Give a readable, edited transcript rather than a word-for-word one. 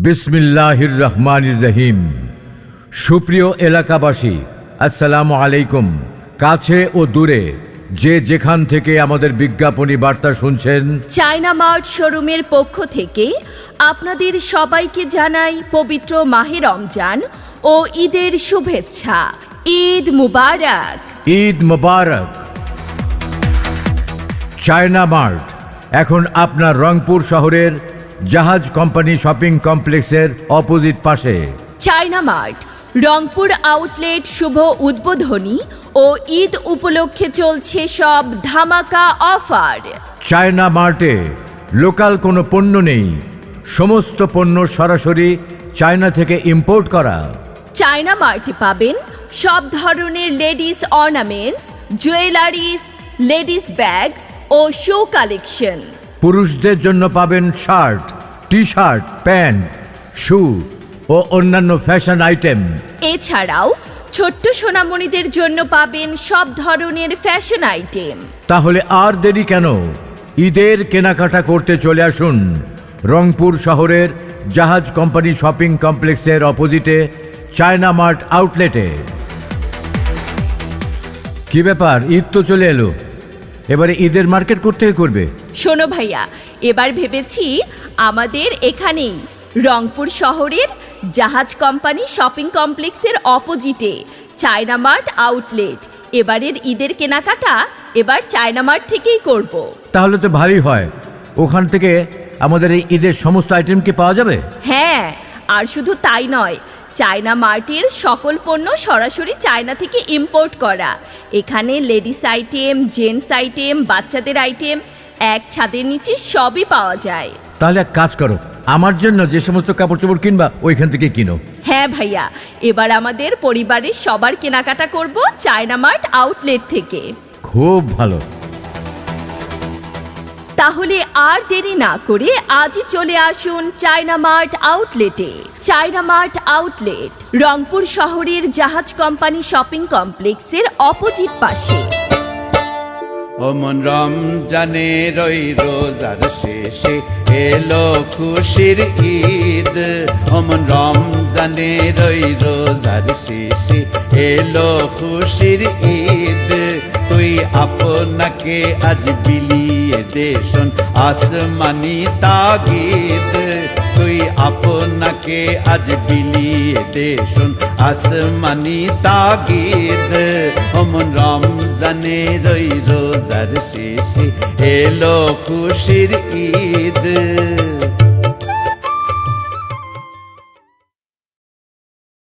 বিসমিল্লাহির রহমানির রহিম। সুপ্রিয় এলাকাবাসী, আসসালামু আলাইকুম। কাছে ও দূরে যে যেখান থেকে আমাদের বিজ্ঞাপনী বার্তা শুনছেন, চায়না মার্ট শোরুমের পক্ষ থেকে আপনাদের সবাইকে জানাই পবিত্র মাহে রমজান ও ঈদের শুভেচ্ছা। ঈদ মুবারক। ঈদ মোবারক। চায়না মার্ট এখন আপনার রংপুর শহরের জাহাজ কোম্পানি শপিং কমপ্লেক্সের অপোজিট পাশে। চায়না মার্ট রংপুর আউটলেট শুভ উদ্বোধনী ও ঈদ উপলক্ষে চলছে সব ধামাকা অফার। চায়না মার্টে লোকাল কোনো পণ্য নেই, সমস্ত পণ্য সরাসরি চায়না থেকে ইম্পোর্ট করা। চায়না মার্টে পাবেন সব ধরনের ladies ornaments, jewelleries, ladies bag ও শু কালেকশন। পুরুষদের জন্য পাবেন shirt, T shirt, pant, shoe ও অন্যান্য ফ্যাশন আইটেম। এছাড়াও ছোট্ট সোনামণিদের জন্য পাবেন সব ধরনের ফ্যাশন আইটেম। তাহলে আর দেরি কেন? ঈদের কেনাকাটা করতে চলে আসুন রংপুর শহরের জাহাজ কোম্পানি শপিং কমপ্লেক্সের অপোজিটে চায়না মার্ট আউটলেটে। কি ব্যাপার, ঈদ তো চলে এলো, এবারে ঈদের মার্কেট করতে করবে? শোনো ভাইয়া, এবার ভেবেছি আমাদের এখানেই রংপুর শহরের জাহাজ কোম্পানি শপিং কমপ্লেক্সের অপোজিটে চায়না মার্ট আউটলেট। এবারের ঈদের কেনাকাটা এবার চায়না মার্ট থেকেই করব। তাহলে তো ভালোই হয়। ওখান থেকে আমাদের এই ঈদের সমস্ত আইটেম কি পাওয়া যাবে? হ্যাঁ, আর শুধু তাই নয়, চায়না মার্টের সকল পণ্য সরাসরি চায়না থেকে ইম্পোর্ট করা। এখানে লেডিস আইটেম, জেন্টস আইটেম, বাচ্চাদের আইটেম এক ছাদের নিচে সবই পাওয়া যায়। তাহলে এক কাজ করো, আমার জন্য যে সমস্ত কাপড় চোপড় কিনবা ওইখান থেকে কিনো। হ্যাঁ ভাইয়া, এবার আমাদের পরিবারের সবার কেনাকাটা করব চায়না মার্ট আউটলেট থেকে। খুব ভালো। তাহলে আর দেরি না করে আজই চলে আসুন চায়না মার্ট আউটলেটে। চায়না মার্ট আউটলেট রংপুর শহরের জাহাজ কোম্পানি শপিং কমপ্লেক্সের অপোজিট পাশে। ওমন রমজানের ওই রোজার শেষে এলো খুশির ঈদ। ওমন রমজানের ওই রোজার শেষে এলো খুশির ঈদ। তুই আপনাকে আজ বিলিয়ে দেশন আসমানি তাগিদ। তুই আপনাকে আজ বিলিয়ে দেশন আসমানি তাগিদ। ওমন রমজানের ওই রোজার শেষে এলো খুশির ঈদ।